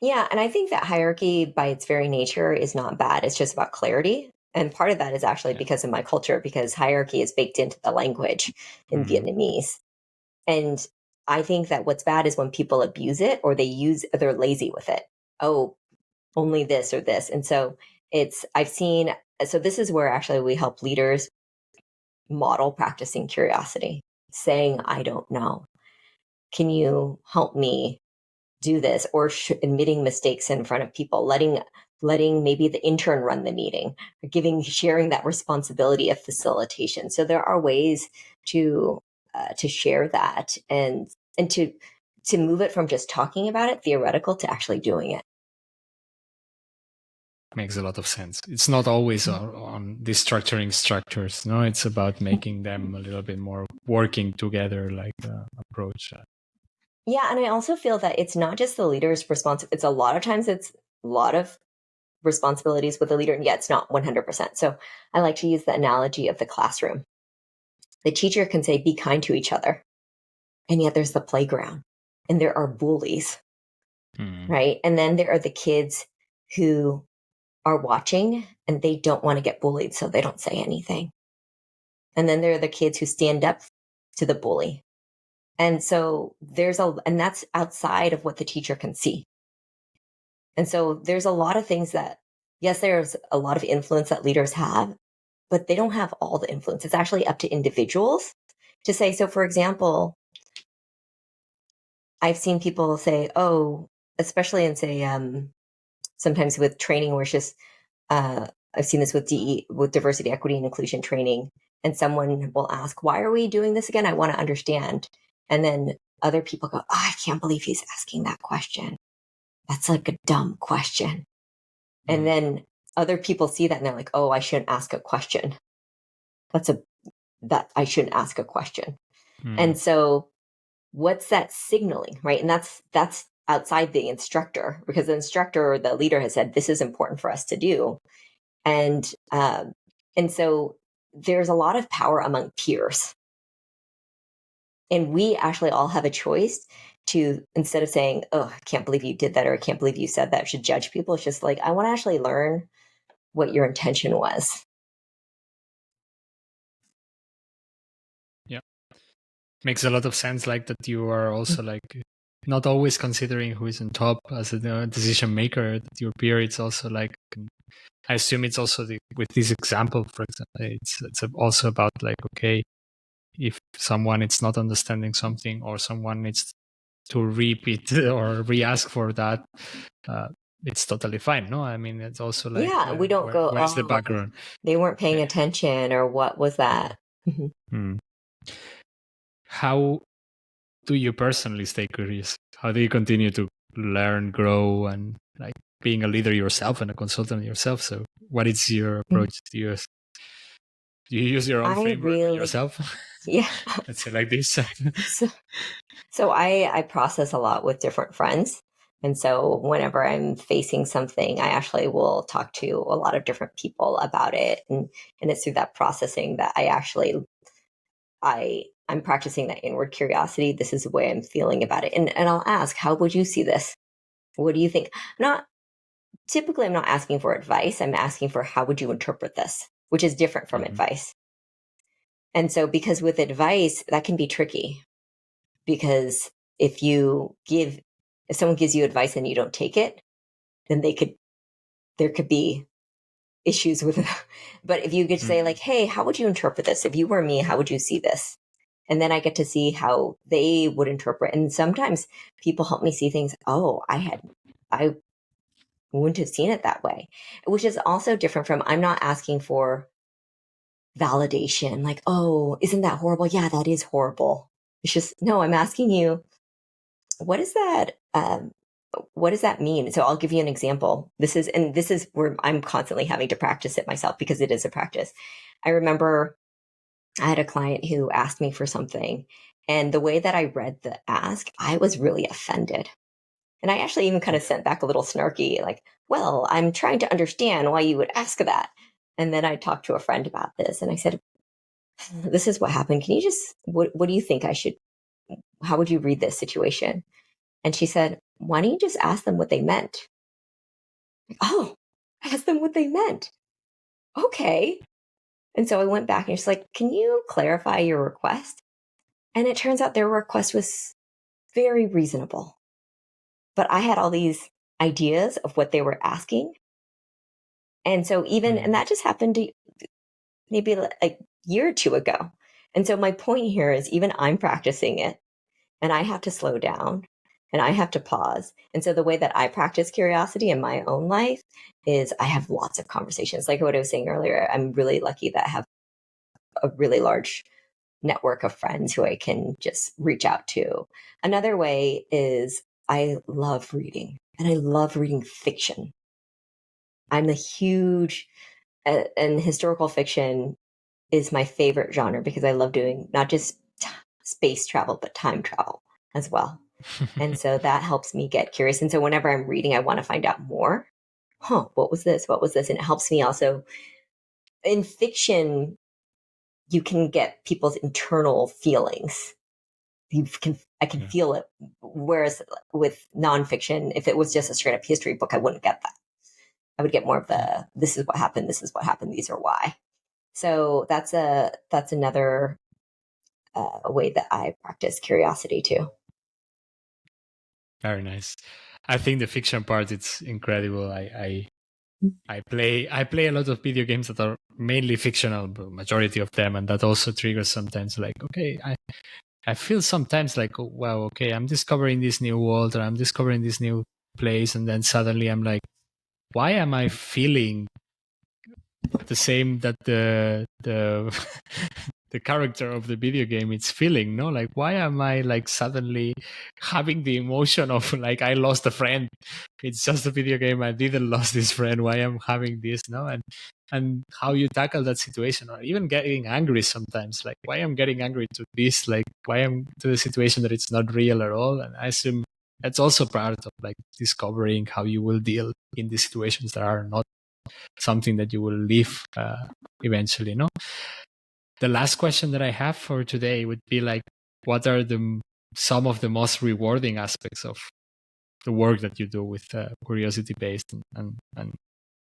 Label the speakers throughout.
Speaker 1: Yeah, and I think that hierarchy by its very nature is not bad. It's just about clarity. And part of that is actually
Speaker 2: Yeah.
Speaker 1: because of my culture, because hierarchy is baked into the language in Vietnamese. And I think that what's bad is when people abuse it or they're lazy with it. Oh, only this or this. And so so this is where actually we help leaders model practicing curiosity, saying, I don't know. Can you help me do this? Or admitting mistakes in front of people, letting maybe the intern run the meeting, or sharing that responsibility of facilitation. So there are ways to share that and to move it from just talking about it, theoretical, to actually doing it.
Speaker 2: Makes a lot of sense. It's not always on the structuring structures. No, it's about making them a little bit more working together, like approach.
Speaker 1: Yeah, and I also feel that it's not just the leader's responsibility. It's a lot of times it's a lot of responsibilities with the leader, and yet it's not 100%. So I like to use the analogy of the classroom. The teacher can say, be kind to each other. And yet there's the playground and there are bullies, right? And then there are the kids who are watching and they don't want to get bullied, so they don't say anything. And then there are the kids who stand up to the bully. And so and that's outside of what the teacher can see. And so there's a lot of things that, yes, there's a lot of influence that leaders have, but they don't have all the influence. It's actually up to individuals to say. So for example, I've seen people say, oh, especially in say, sometimes with training where it's just, I've seen this with diversity, equity, and inclusion training. And someone will ask, why are we doing this again? I want to understand. And then other people go, oh, I can't believe he's asking that question. That's like a dumb question. And then other people see that and they're like, oh, I shouldn't ask a question. That I shouldn't ask a question. And so what's that signaling, right? And that's outside the instructor, because the instructor or the leader has said, this is important for us to do. And so there's a lot of power among peers. And we actually all have a choice to, instead of saying, oh, I can't believe you did that, or I can't believe you said that, should judge people. It's just like, I want to actually learn what your intention was.
Speaker 2: Yeah. Makes a lot of sense, like that you are also like not always considering who is on top as a decision maker, that your peer, it's also like, I assume it's also with this example, for example, it's also about like, okay, if someone is not understanding something or someone needs to repeat or re-ask for that, it's totally fine. No, I mean, it's also like,
Speaker 1: Yeah, we don't go,
Speaker 2: where's the
Speaker 1: oh,
Speaker 2: background?
Speaker 1: they weren't paying attention, or what was that?
Speaker 2: How do you personally stay curious? How do you continue to learn, grow, and like being a leader yourself and a consultant yourself? So what is your approach to use? Do you use your own
Speaker 1: I
Speaker 2: framework
Speaker 1: really,
Speaker 2: yourself?
Speaker 1: yeah.
Speaker 2: Let's say like this.
Speaker 1: So I process a lot with different friends. And so whenever I'm facing something, I actually will talk to a lot of different people about it. And it's through that processing that I'm practicing that inward curiosity. This is the way I'm feeling about it. And I'll ask, how would you see this? What do you think? Typically I'm not asking for advice. I'm asking for, how would you interpret this? Which is different from advice. And so because with advice, that can be tricky, because if someone gives you advice and you don't take it, then there could be issues with it. But if you get to say like, hey, how would you interpret this? If you were me, how would you see this? And then I get to see how they would interpret. And sometimes people help me see things. Oh, I wouldn't have seen it that way, which is also different from, I'm not asking for validation. Like, oh, isn't that horrible? Yeah, that is horrible. It's just, no, I'm asking you, what is that? What does that mean? So I'll give you an example. This is where I'm constantly having to practice it myself, because it is a practice. I remember I had a client who asked me for something, and the way that I read the ask, I was really offended. And I actually even kind of sent back a little snarky, like, well, I'm trying to understand why you would ask that. And then I talked to a friend about this, and I said, this is what happened. Can you what do you think how would you read this situation? And she said, why don't you just ask them what they meant? Oh, ask them what they meant. Okay. And so I went back and she's like, can you clarify your request? And it turns out their request was very reasonable. But I had all these ideas of what they were asking. And so and that just happened to maybe a year or two ago. And so my point here is even I'm practicing it and I have to slow down and I have to pause. And so the way that I practice curiosity in my own life is I have lots of conversations. Like what I was saying earlier, I'm really lucky that I have a really large network of friends who I can just reach out to. Another way is I love reading and I love reading fiction. I'm a huge, and historical fiction is my favorite genre because I love doing not just space travel, but time travel as well. And so that helps me get curious. And so whenever I'm reading, I want to find out more. What was this? What was this? And it helps me also in fiction, you can get people's internal feelings. I can feel it. Whereas with nonfiction, if it was just a straight up history book, I wouldn't get that. I would get more of the, this is what happened. This is what happened. These are why. So that's another way that I practice curiosity too.
Speaker 2: Very nice. I think the fiction part, it's incredible. I play a lot of video games that are mainly fictional, but majority of them, and that also triggers sometimes like, okay, I feel sometimes like, oh, wow, okay, I'm discovering this new world or I'm discovering this new place, and then suddenly I'm like, why am I feeling the same that the the character of the video game is feeling? No, like, why am I like suddenly having the emotion of like I lost a friend? It's just a video game. I didn't lose this friend. Why am I having this? No, and how you tackle that situation, or even getting angry sometimes. Like, why I'm getting angry to this? Like, why I'm to the situation that it's not real at all? And I assume that's also part of like discovering how you will deal in these situations that are not something that you will live eventually. No. The last question that I have for today would be like, what are some of the most rewarding aspects of the work that you do with curiosity based and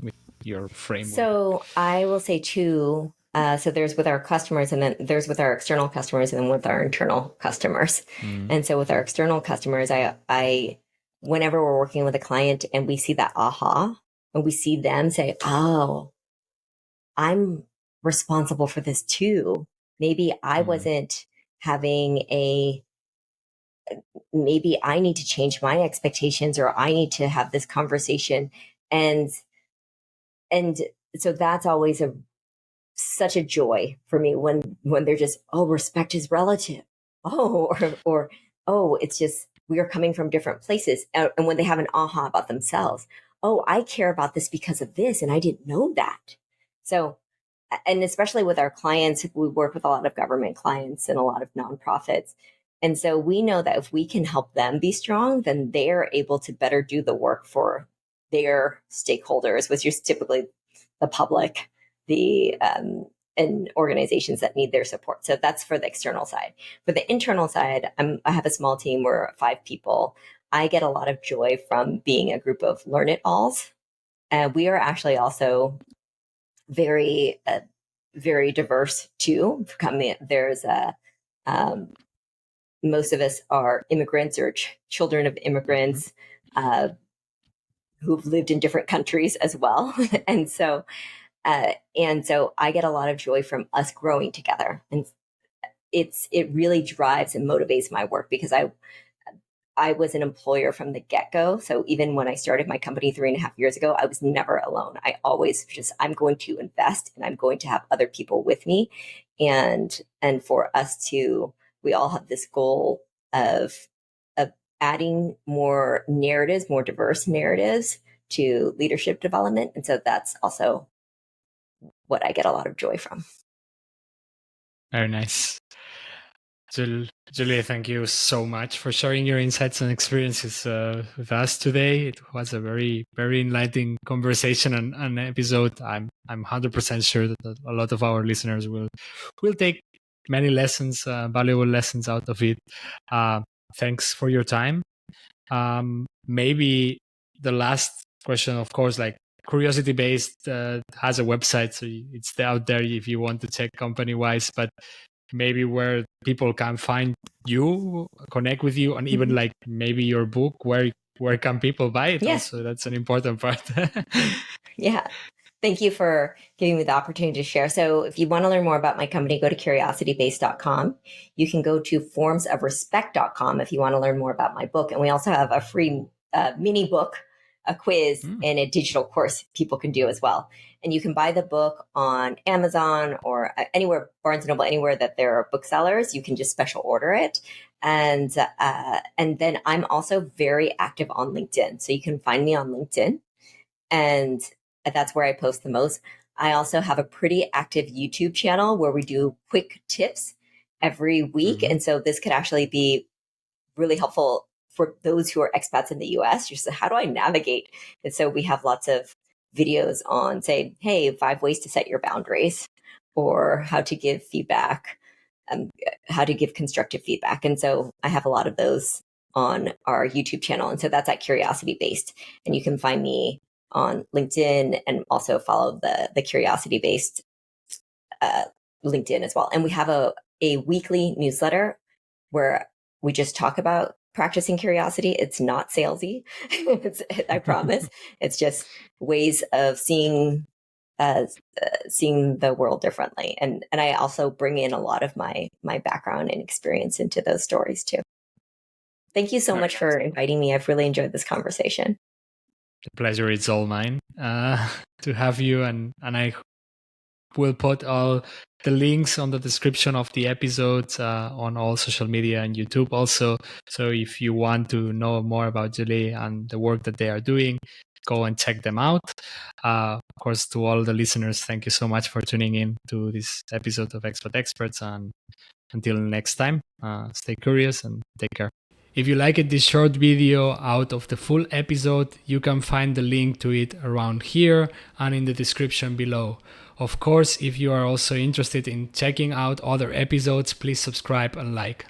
Speaker 2: with your framework?
Speaker 1: So I will say two. So there's with our customers, and then there's with our external customers, and then with our internal customers. And so with our external customers, I whenever we're working with a client and we see that aha, and we see them say, "Oh, I'm responsible for this too. Maybe I wasn't having maybe I need to change my expectations, or I need to have this conversation." And so that's always such a joy for me when they're just, oh, respect is relative. Oh, or oh, it's just we are coming from different places. And when they have an aha about themselves, oh, I care about this because of this, and I didn't know that. So, and especially with our clients, we work with a lot of government clients and a lot of nonprofits. And so we know that if we can help them be strong, then they're able to better do the work for their stakeholders, which is typically the public, the and organizations that need their support. So that's for the external side. For the internal side, I have a small team. We're 5 people. I get a lot of joy from being a group of learn-it-alls. And we are actually also very, very diverse too. There's most of us are immigrants or children of immigrants who've lived in different countries as well. And so I get a lot of joy from us growing together. And it really drives and motivates my work because I was an employer from the get-go. So even when I started my company 3.5 years ago, I was never alone. I always I'm going to invest and I'm going to have other people with me. And for us we all have this goal of adding more narratives, more diverse narratives to leadership development. And so that's also what I get a lot of joy from.
Speaker 2: Very nice. Julia, thank you so much for sharing your insights and experiences with us today. It was a very, very enlightening conversation and episode. I'm 100% sure that a lot of our listeners will take many lessons, valuable lessons out of it. Thanks for your time. Maybe the last question, of course, like CuriosityBased has a website, so it's out there if you want to check company-wise, but maybe where people can find you, connect with you, and even like maybe your book, where can people buy it?
Speaker 1: Yes.
Speaker 2: Also, that's an important part.
Speaker 1: Yeah. Thank you for giving me the opportunity to share. So if you want to learn more about my company, go to curiositybased.com. You can go to formsofrespect.com if you want to learn more about my book. And we also have a free mini book, a quiz, and a digital course people can do as well. And you can buy the book on Amazon or anywhere, Barnes & Noble, anywhere that there are booksellers. You can just special order it. And then I'm also very active on LinkedIn. So you can find me on LinkedIn. And that's where I post the most. I also have a pretty active YouTube channel where we do quick tips every week. And so this could actually be really helpful for those who are expats in the US. Just how do I navigate? And so we have lots of videos on, say, hey, 5 ways to set your boundaries, or how to give feedback, how to give constructive feedback. And so I have a lot of those on our YouTube channel. And so that's at Curiosity Based. And you can find me on LinkedIn and also follow the Curiosity Based LinkedIn as well. And we have a weekly newsletter where we just talk about practicing curiosity. It's not salesy. I promise. It's just ways of seeing the world differently. And I also bring in a lot of my background and experience into those stories too. Thank you so much for inviting me. I've really enjoyed this conversation.
Speaker 2: The pleasure is all mine to have you, and I will put all the links on the description of the episodes on all social media and YouTube also. So if you want to know more about Julie and the work that they are doing, go and check them out. Of course, to all the listeners, thank you so much for tuning in to this episode of Expat Experts. And until next time, stay curious and take care. If you liked this short video out of the full episode, you can find the link to it around here and in the description below. Of course, if you are also interested in checking out other episodes, please subscribe and like.